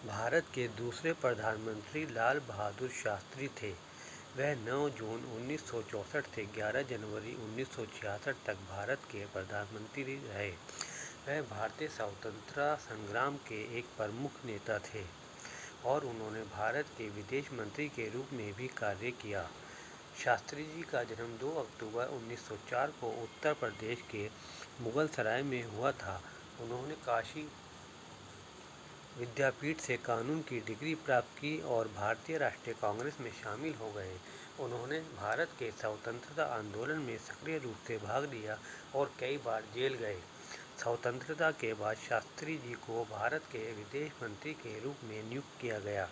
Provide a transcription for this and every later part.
भारत के दूसरे प्रधानमंत्री लाल बहादुर शास्त्री थे। वह 9 जून 1964 से 11 जनवरी 1966 तक भारत के प्रधानमंत्री रहे। वह भारतीय स्वतंत्रता संग्राम के एक प्रमुख नेता थे और उन्होंने भारत के विदेश मंत्री के रूप में भी कार्य किया। शास्त्री जी का जन्म 2 अक्टूबर 1904 को उत्तर प्रदेश के मुगलसराय में हुआ था। उन्होंने काशी विद्यापीठ से कानून की डिग्री प्राप्त की और भारतीय राष्ट्रीय कांग्रेस में शामिल हो गए। उन्होंने भारत के स्वतंत्रता आंदोलन में सक्रिय रूप से भाग लिया और कई बार जेल गए। स्वतंत्रता के बाद शास्त्री जी को भारत के विदेश मंत्री के रूप में नियुक्त किया गया।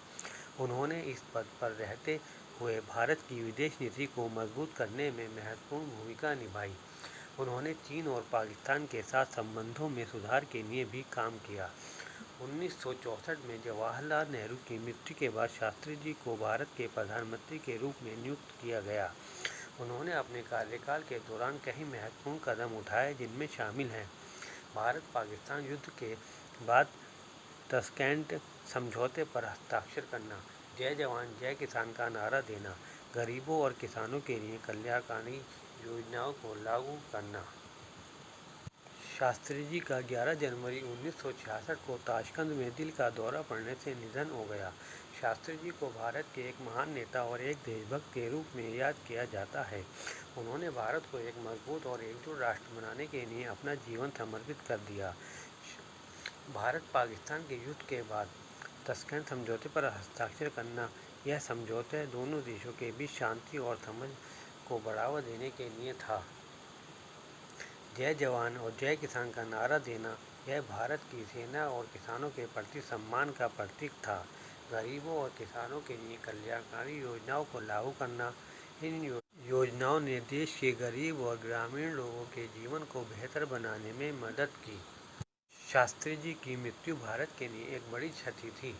उन्होंने इस पद पर रहते हुए भारत की विदेश नीति को मजबूत करने में महत्वपूर्ण भूमिका निभाई। उन्होंने चीन और पाकिस्तान के साथ संबंधों में सुधार के लिए भी काम किया। 1964 में जवाहरलाल नेहरू की मृत्यु के बाद शास्त्री जी को भारत के प्रधानमंत्री के रूप में नियुक्त किया गया। उन्होंने अपने कार्यकाल के दौरान कई महत्वपूर्ण कदम उठाए, जिनमें शामिल हैं भारत पाकिस्तान युद्ध के बाद ताशकंद समझौते पर हस्ताक्षर करना, जय जवान जय किसान का नारा देना, गरीबों और किसानों के लिए कल्याणकारी योजनाओं को लागू करना। शास्त्री जी का 11 जनवरी 1966 को ताशकंद में दिल का दौरा पड़ने से निधन हो गया। शास्त्री जी को भारत के एक महान नेता और एक देशभक्त के रूप में याद किया जाता है। उन्होंने भारत को एक मजबूत और एकजुट राष्ट्र बनाने के लिए अपना जीवन समर्पित कर दिया। भारत पाकिस्तान के युद्ध के बाद ताशकंद समझौते पर हस्ताक्षर करना, यह समझौता दोनों देशों के बीच शांति और समझ को बढ़ावा देने के लिए था। जय जवान और जय किसान का नारा देना, यह भारत की सेना और किसानों के प्रति सम्मान का प्रतीक था। गरीबों और किसानों के लिए कल्याणकारी योजनाओं को लागू करना, इन योजनाओं ने देश के गरीब और ग्रामीण लोगों के जीवन को बेहतर बनाने में मदद की। शास्त्री जी की मृत्यु भारत के लिए एक बड़ी क्षति थी।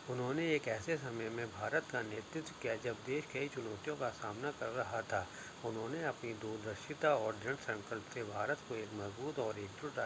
उन्होंने एक ऐसे समय में भारत का नेतृत्व किया जब देश कई चुनौतियों का सामना कर रहा था। उन्होंने अपनी दूरदर्शिता और दृढ़ संकल्प से भारत को एक मजबूत और एकजुट